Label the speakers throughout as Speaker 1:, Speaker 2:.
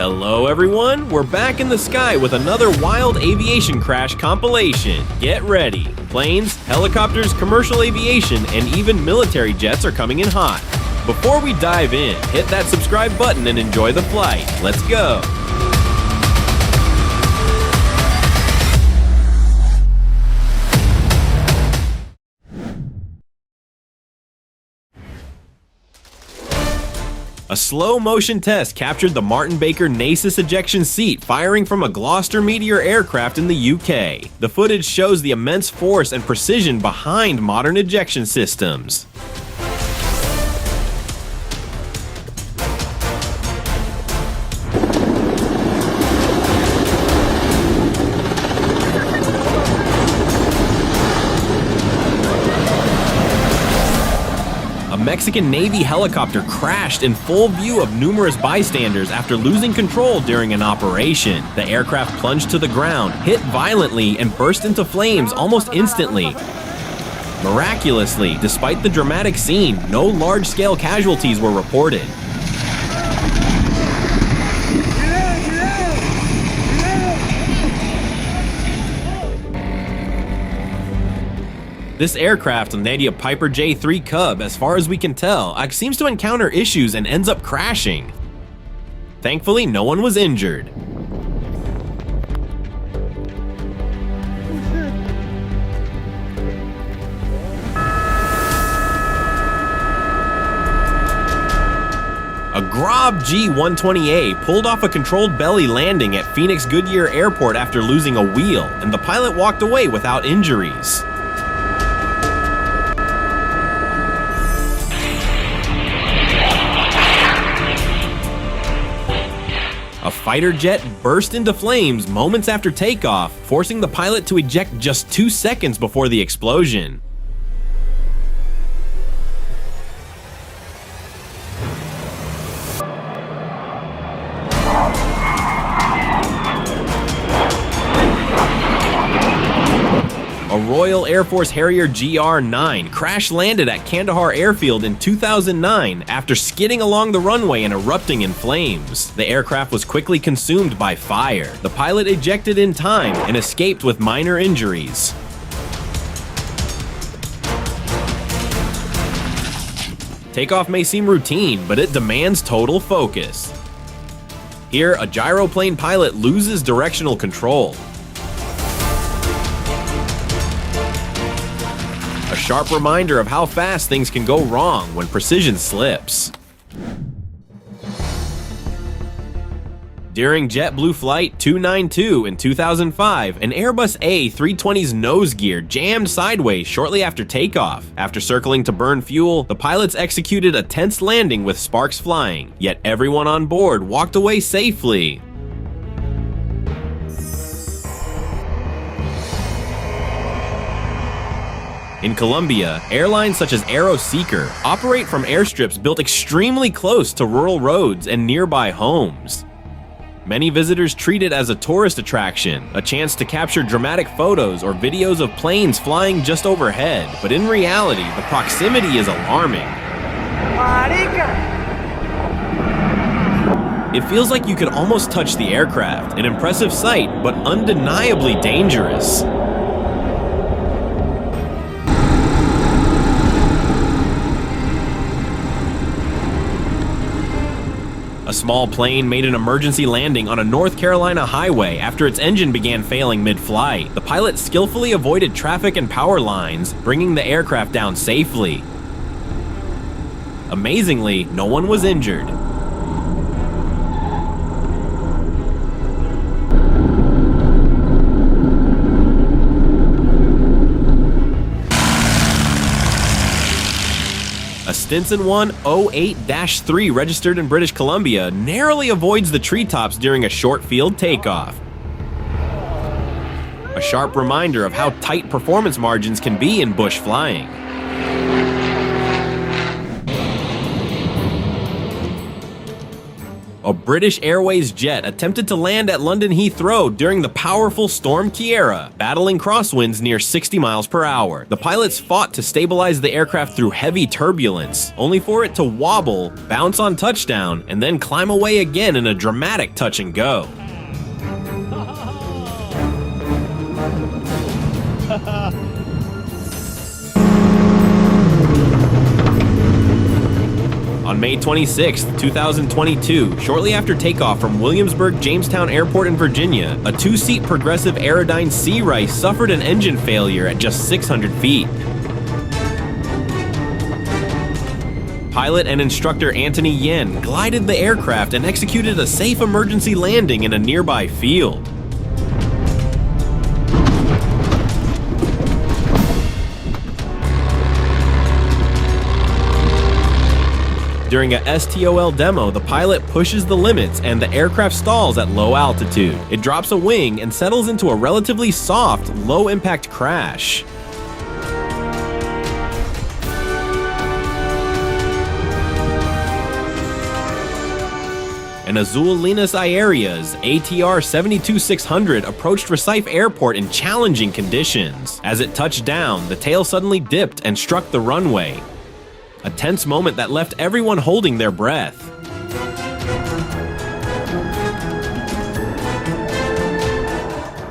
Speaker 1: Hello everyone, we're back in the sky with another wild aviation crash compilation. Get ready. Planes, helicopters, commercial aviation, and even military jets are coming in hot. Before we dive in, hit that subscribe button and enjoy the flight. Let's go. A slow-motion test captured the Martin Baker Nasus ejection seat firing from a Gloucester Meteor aircraft in the UK. The footage shows the immense force and precision behind modern ejection systems. A Mexican Navy helicopter crashed in full view of numerous bystanders after losing control during an operation. The aircraft plunged to the ground, hit violently, and burst into flames almost instantly. Miraculously, despite the dramatic scene, no large-scale casualties were reported. This aircraft, Nadia Piper J3 Cub, as far as we can tell, seems to encounter issues and ends up crashing. Thankfully, no one was injured. A Grob G-120A pulled off a controlled belly landing at Phoenix Goodyear Airport after losing a wheel, and the pilot walked away without injuries. A fighter jet burst into flames moments after takeoff, forcing the pilot to eject just 2 seconds before the explosion. A Royal Air Force Harrier GR-9 crash-landed at Kandahar Airfield in 2009 after skidding along the runway and erupting in flames. The aircraft was quickly consumed by fire. The pilot ejected in time and escaped with minor injuries. Takeoff may seem routine, but it demands total focus. Here, a gyroplane pilot loses directional control. A sharp reminder of how fast things can go wrong when precision slips. During JetBlue Flight 292 in 2005, an Airbus A320's nose gear jammed sideways shortly after takeoff. After circling to burn fuel, the pilots executed a tense landing with sparks flying, yet everyone on board walked away safely. In Colombia, airlines such as Aeroseeker operate from airstrips built extremely close to rural roads and nearby homes. Many visitors treat it as a tourist attraction, a chance to capture dramatic photos or videos of planes flying just overhead, but in reality, the proximity is alarming. It feels like you could almost touch the aircraft, an impressive sight, but undeniably dangerous. A small plane made an emergency landing on a North Carolina highway after its engine began failing mid-flight. The pilot skillfully avoided traffic and power lines, bringing the aircraft down safely. Amazingly, no one was injured. A Stinson 108-3 registered in British Columbia narrowly avoids the treetops during a short field takeoff. A sharp reminder of how tight performance margins can be in bush flying. A British Airways jet attempted to land at London Heathrow during the powerful Storm Kiera, battling crosswinds near 60 miles per hour. The pilots fought to stabilize the aircraft through heavy turbulence, only for it to wobble, bounce on touchdown, and then climb away again in a dramatic touch and go. On May 26, 2022, shortly after takeoff from Williamsburg Jamestown Airport in Virginia, a two-seat Progressive Aerodyne Sea Rice suffered an engine failure at just 600 feet. Pilot and instructor Anthony Yen glided the aircraft and executed a safe emergency landing in a nearby field. During a STOL demo, the pilot pushes the limits and the aircraft stalls at low altitude. It drops a wing and settles into a relatively soft, low-impact crash. An Azul Linhas Aéreas ATR 72600 approached Recife Airport in challenging conditions. As it touched down, the tail suddenly dipped and struck the runway. A tense moment that left everyone holding their breath.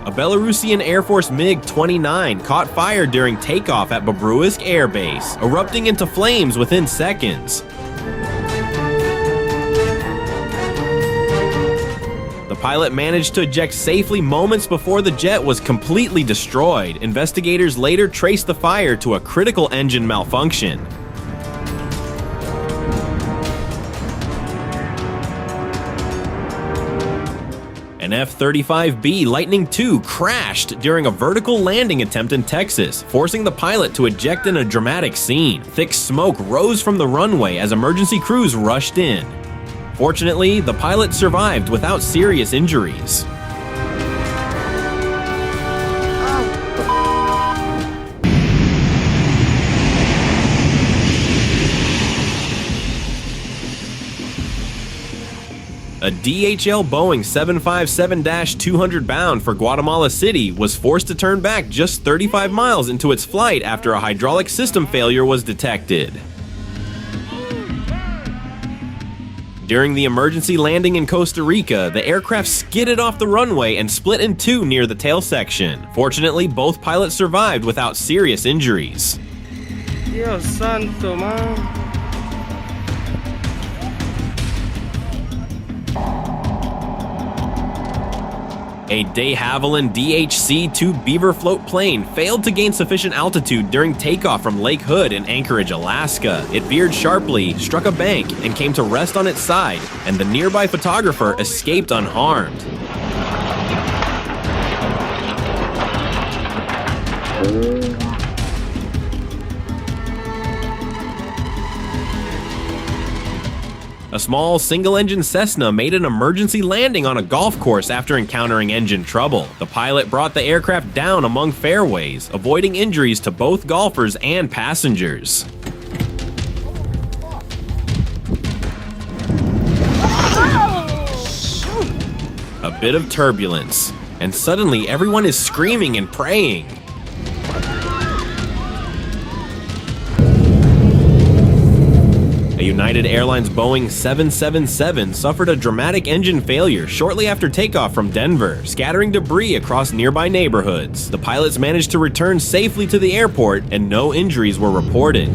Speaker 1: A Belarusian Air Force MiG-29 caught fire during takeoff at Bobruisk Air Base, erupting into flames within seconds. The pilot managed to eject safely moments before the jet was completely destroyed. Investigators later traced the fire to a critical engine malfunction. An F-35B Lightning II crashed during a vertical landing attempt in Texas, forcing the pilot to eject in a dramatic scene. Thick smoke rose from the runway as emergency crews rushed in. Fortunately, the pilot survived without serious injuries. A DHL Boeing 757-200 bound for Guatemala City was forced to turn back just 35 miles into its flight after a hydraulic system failure was detected. During the emergency landing in Costa Rica, the aircraft skidded off the runway and split in two near the tail section. Fortunately, both pilots survived without serious injuries.
Speaker 2: Dios santo, man.
Speaker 1: A de Havilland DHC-2 Beaver float plane failed to gain sufficient altitude during takeoff from Lake Hood in Anchorage, Alaska. It veered sharply, struck a bank, and came to rest on its side, and the nearby photographer escaped unharmed. A small single-engine Cessna made an emergency landing on a golf course after encountering engine trouble. The pilot brought the aircraft down among fairways, avoiding injuries to both golfers and passengers. A bit of turbulence, and suddenly everyone is screaming and praying. A United Airlines Boeing 777 suffered a dramatic engine failure shortly after takeoff from Denver, scattering debris across nearby neighborhoods. The pilots managed to return safely to the airport, and no injuries were reported.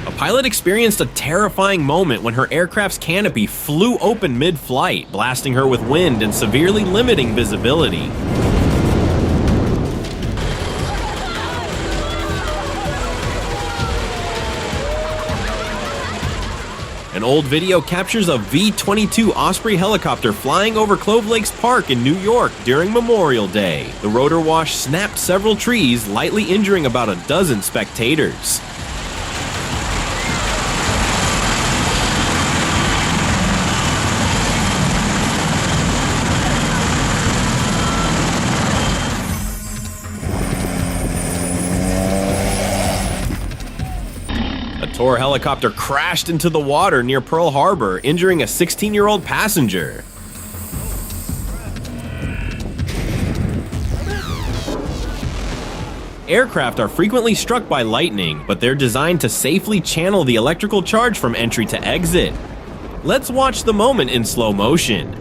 Speaker 1: A pilot experienced a terrifying moment when her aircraft's canopy flew open mid-flight, blasting her with wind and severely limiting visibility. An old video captures a V-22 Osprey helicopter flying over Clove Lakes Park in New York during Memorial Day. The rotor wash snapped several trees, lightly injuring about a dozen spectators. Tor helicopter crashed into the water near Pearl Harbor, injuring a 16-year-old passenger. Aircraft are frequently struck by lightning, but they're designed to safely channel the electrical charge from entry to exit. Let's watch the moment in slow motion.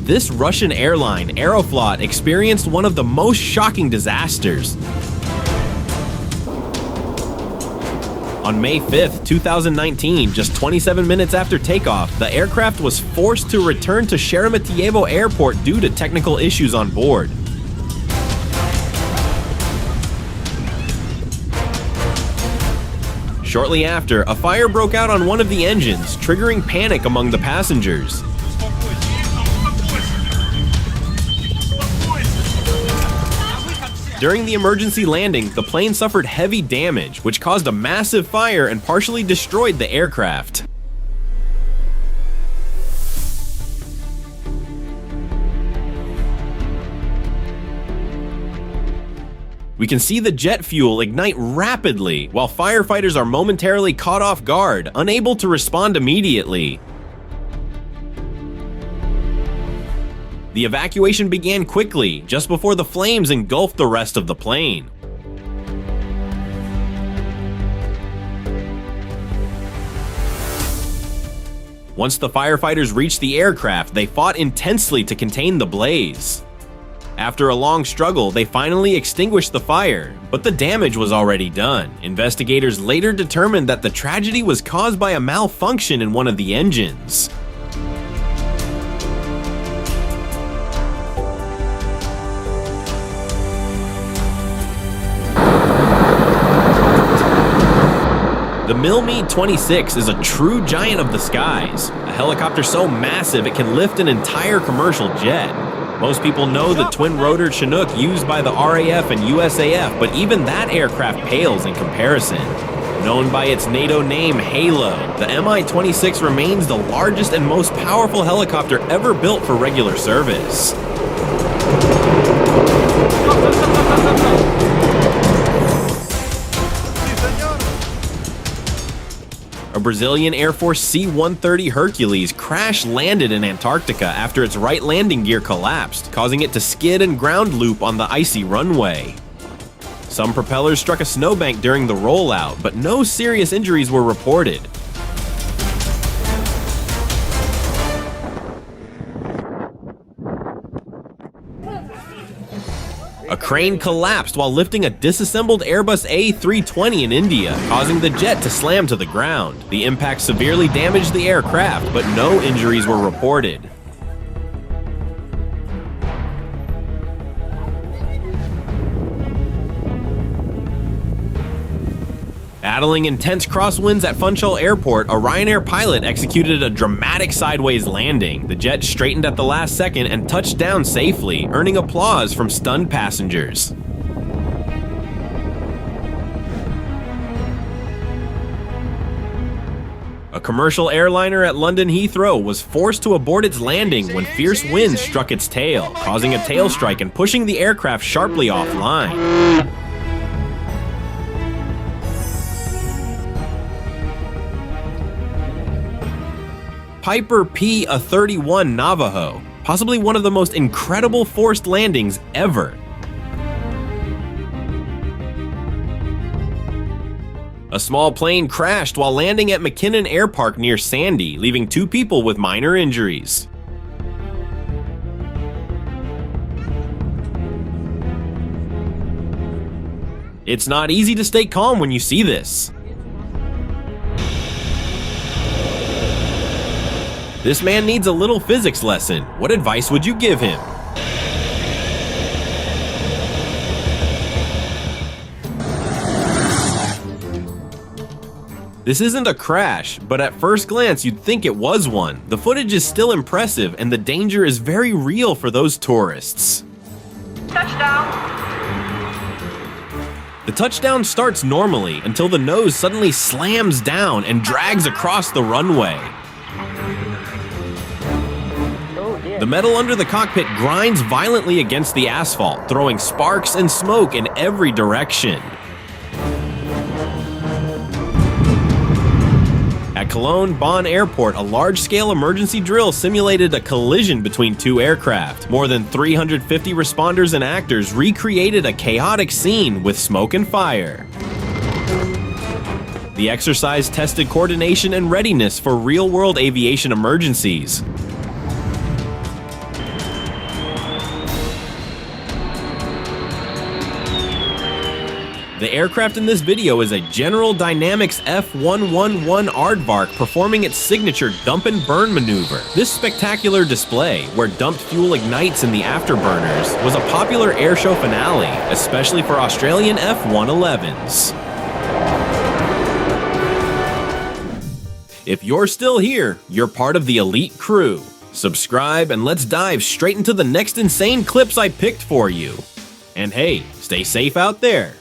Speaker 1: This Russian airline, Aeroflot, experienced one of the most shocking disasters. On May 5th, 2019, just 27 minutes after takeoff, the aircraft was forced to return to Sheremetyevo Airport due to technical issues on board. Shortly after, a fire broke out on one of the engines, triggering panic among the passengers. During the emergency landing, the plane suffered heavy damage, which caused a massive fire and partially destroyed the aircraft. We can see the jet fuel ignite rapidly, while firefighters are momentarily caught off guard, unable to respond immediately. The evacuation began quickly, just before the flames engulfed the rest of the plane. Once the firefighters reached the aircraft, they fought intensely to contain the blaze. After a long struggle, they finally extinguished the fire, but the damage was already done. Investigators later determined that the tragedy was caused by a malfunction in one of the engines. The Mi-26 is a true giant of the skies, a helicopter so massive it can lift an entire commercial jet. Most people know the twin-rotor Chinook used by the RAF and USAF, but even that aircraft pales in comparison. Known by its NATO name Halo, the Mi-26 remains the largest and most powerful helicopter ever built for regular service. A Brazilian Air Force C-130 Hercules crash-landed in Antarctica after its right landing gear collapsed, causing it to skid and ground loop on the icy runway. Some propellers struck a snowbank during the rollout, but no serious injuries were reported. A crane collapsed while lifting a disassembled Airbus A320 in India, causing the jet to slam to the ground. The impact severely damaged the aircraft, but no injuries were reported. Battling intense crosswinds at Funchal Airport, a Ryanair pilot executed a dramatic sideways landing. The jet straightened at the last second and touched down safely, earning applause from stunned passengers. A commercial airliner at London Heathrow was forced to abort its landing when fierce winds struck its tail, causing a tail strike and pushing the aircraft sharply offline. Piper P-31 Navajo, possibly one of the most incredible forced landings ever. A small plane crashed while landing at McKinnon Air Park near Sandy, leaving 2 people with minor injuries. It's not easy to stay calm when you see this. This man needs a little physics lesson. What advice would you give him? This isn't a crash, but at first glance you'd think it was one. The footage is still impressive and the danger is very real for those tourists.
Speaker 3: Touchdown!
Speaker 1: The touchdown starts normally until the nose suddenly slams down and drags across the runway. The The metal under the cockpit grinds violently against the asphalt, throwing sparks and smoke in every direction. At Cologne Bonn Airport, a large-scale emergency drill simulated a collision between two aircraft. More than 350 responders and actors recreated a chaotic scene with smoke and fire. The exercise tested coordination and readiness for real-world aviation emergencies. The aircraft in this video is a General Dynamics F111 Aardvark performing its signature dump and burn maneuver. This spectacular display, where dumped fuel ignites in the afterburners, was a popular airshow finale, especially for Australian F111s. If you're still here, you're part of the elite crew. Subscribe and let's dive straight into the next insane clips I picked for you. And hey, stay safe out there.